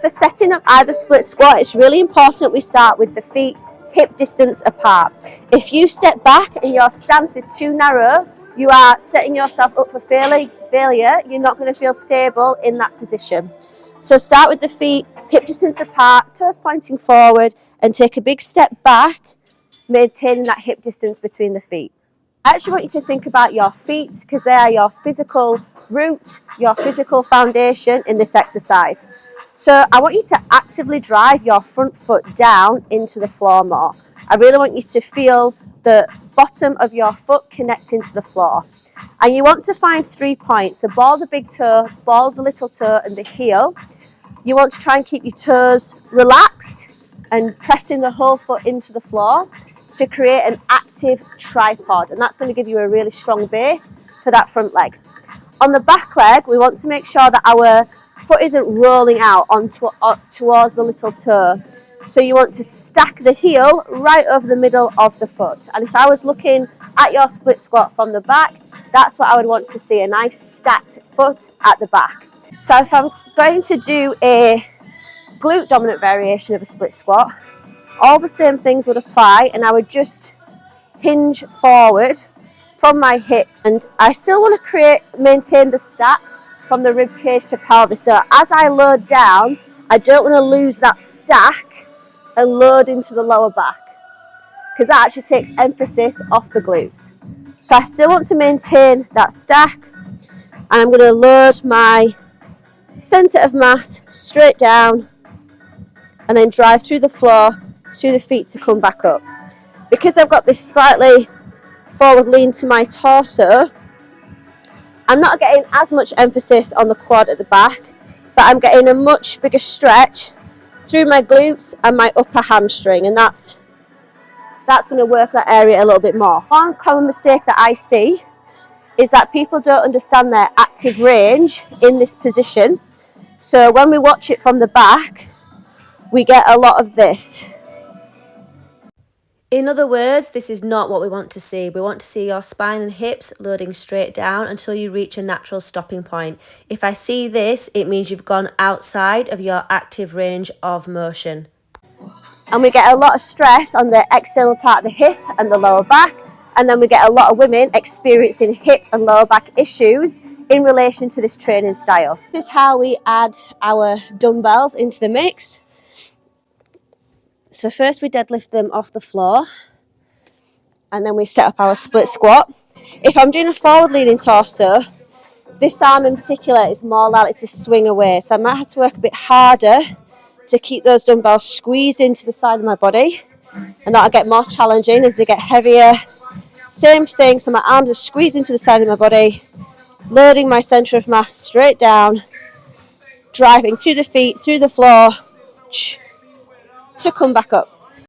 For setting up either split squat, it's really important we start with the feet hip distance apart. If you step back and your stance is too narrow, you are setting yourself up for failure. You're not going to feel stable in that position. So start with the feet hip distance apart, toes pointing forward, and take a big step back, maintaining that hip distance between the feet. I actually want you to think about your feet because they are your physical root, your physical foundation in this exercise. So I want you to actively drive your front foot down into the floor more. I really want you to feel the bottom of your foot connecting to the floor. And you want to find 3 points. So ball the big toe, ball the little toe and the heel. You want to try and keep your toes relaxed and pressing the whole foot into the floor to create an active tripod. And that's going to give you a really strong base for that front leg. On the back leg, we want to make sure that our foot isn't rolling out towards the little toe. So you want to stack the heel right over the middle of the foot. And if I was looking at your split squat from the back, that's what I would want to see, a nice stacked foot at the back. So if I was going to do a glute dominant variation of a split squat, all the same things would apply, and I would just hinge forward from my hips. And I still want to maintain the stack from the rib cage to pelvis. So as I load down, I don't want to lose that stack and load into the lower back, because that actually takes emphasis off the glutes. So I still want to maintain that stack, and I'm going to load my centre of mass straight down and then drive through the floor, through the feet to come back up. Because I've got this slightly forward lean to my torso, I'm not getting as much emphasis on the quad at the back, but I'm getting a much bigger stretch through my glutes and my upper hamstring, and that's going to work that area a little bit more. One common mistake that I see is that people don't understand their active range in this position. So when we watch it from the back, we get a lot of this. In other words, this is not what we want to see. We want to see your spine and hips loading straight down until you reach a natural stopping point. If I see this, it means you've gone outside of your active range of motion. And we get a lot of stress on the external part of the hip and the lower back. And then we get a lot of women experiencing hip and lower back issues in relation to this training style. This is how we add our dumbbells into the mix. So first we deadlift them off the floor, and then we set up our split squat. If I'm doing a forward leaning torso, this arm in particular is more likely to swing away. So I might have to work a bit harder to keep those dumbbells squeezed into the side of my body, and that'll get more challenging as they get heavier. Same thing, so my arms are squeezed into the side of my body, loading my centre of mass straight down, driving through the feet, through the floor, to come back up.